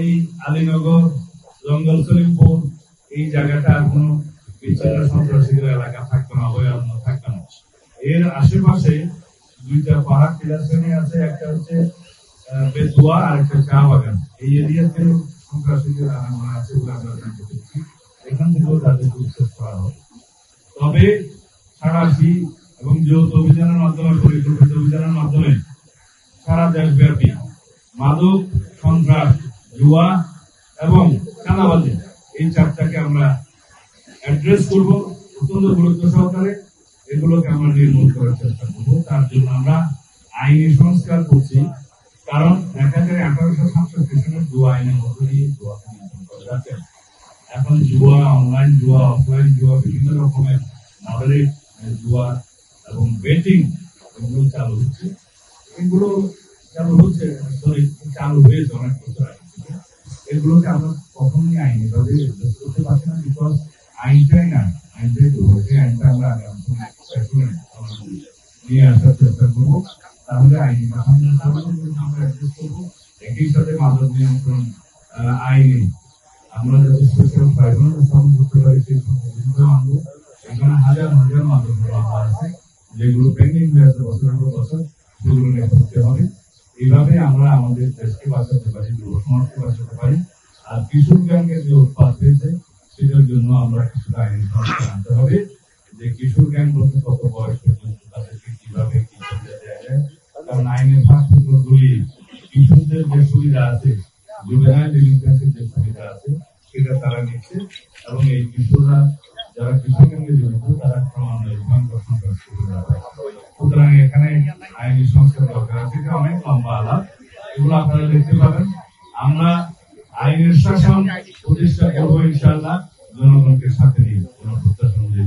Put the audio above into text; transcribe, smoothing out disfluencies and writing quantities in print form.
এই আলীনগর, জঙ্গল সলিমপুর এই জায়গাটা আর কোনো বিচ্ছিন্ন সন্ত্রাসীদের এলাকা থাকতো না, অভয়ারণ্য থাকতো না। এর আশেপাশে দুইটা পাহাড় টিলা শ্রেণী আছে, একটা হচ্ছে বেতুয়া আর একটা চা বাগান। এই এরিয়াতেও সন্ত্রাসীদের আনাগোনা আছে বলে আমরা জানতে পেরেছি। এখান থেকেও তাদেরকে উচ্ছেদ করা হবে। তবে সারাশি এবং যৌথ অভিযানের মাধ্যমে, পরিকল্পিত অভিযানের মাধ্যমে সারা দেশব্যাপী মাদক, সন্ত্রাস, জুয়া এবং চাঁদাবাজি এই চারটাকে আমরা অ্যাড্রেস করব অত্যন্ত গুরুত্ব সহকারে। এগুলোকে আমরা নির্মূল করার চেষ্টা করবো। তার জন্য আমরা আইনি সংস্কার করছি। কারণ দেখা যায় 1867 সনের জুয়া আইনের মধ্যে দিয়ে জুয়াকে নিয়ন্ত্রণ করা যাচ্ছে। এখন জুয়া, অনলাইন জুয়া, অফলাইন জুয়া, বিভিন্ন রকমের মডারেট জুয়া এবং বেটিং এগুলো চালু হচ্ছে। এগুলো চালু হয়েছে অনেক বছর আগে থেকে। এগুলোকে আমরা কখনোই আইনি ভাবে করতে পারছি না, বিকজ আইনটাই না, আইনটাই আইনটা আমরা নিয়ে আসার চেষ্টা করবো। তাহলে আইনি আমরা অ্যাড্রেস করবো। একই সাথে মাদক নিয়ন্ত্রণ আইনে আমরা যাতে স্পেশাল ট্রাইব্যুনাল স্থাপন করতে পারি সেই সংশোধন আনবো। এখানে হাজার হাজার মাদক মামলা আছে যেগুলো পেন্ডিং হয়ে আছে বছরের পর বছর, সেগুলো নিয়ে করতে হবে। এইভাবে আমরা আমাদের দেশকে বাঁচাতে পারি, যুব সমাজকে বাঁচাতে পারি। আর কিশোর গ্যাংয়ের যে উৎপাদ হয়েছে সেটার জন্য আমরা কিছুটা আইনি সংস্কার আনতে হবে, যে কিশোর গ্যাং বলতে কত বয়স পর্যন্ত তাদেরকে কিভাবে কি সুবিধা দেওয়া যায়। কারণ আইনের ফাঁকগুলি কিশোরদের যে সুবিধা আছে, জুভেনাইল ডেলিনকুয়েন্সির যে সুবিধা আছে সেটা তারা নিচ্ছে, এবং এই কিশোররা যারা কিশোর গ্যাংয়ে জড়িত তারা ক্রমান্বয়ে ভয়ঙ্কর সন্ত্রাস সুবিধা পায়। সুতরাং এখানে আইনি সংস্কার দরকার আছে। এটা অনেক লম্বা আলাপ, এগুলো আপনারা দেখতে পাবেন। আমরা আইনের শাসন প্রতিষ্ঠা করবো ইনশাআল্লাহ, জনগণকে সাথে নিয়ে, জনপ্রত্যাশা অনুযায়ী।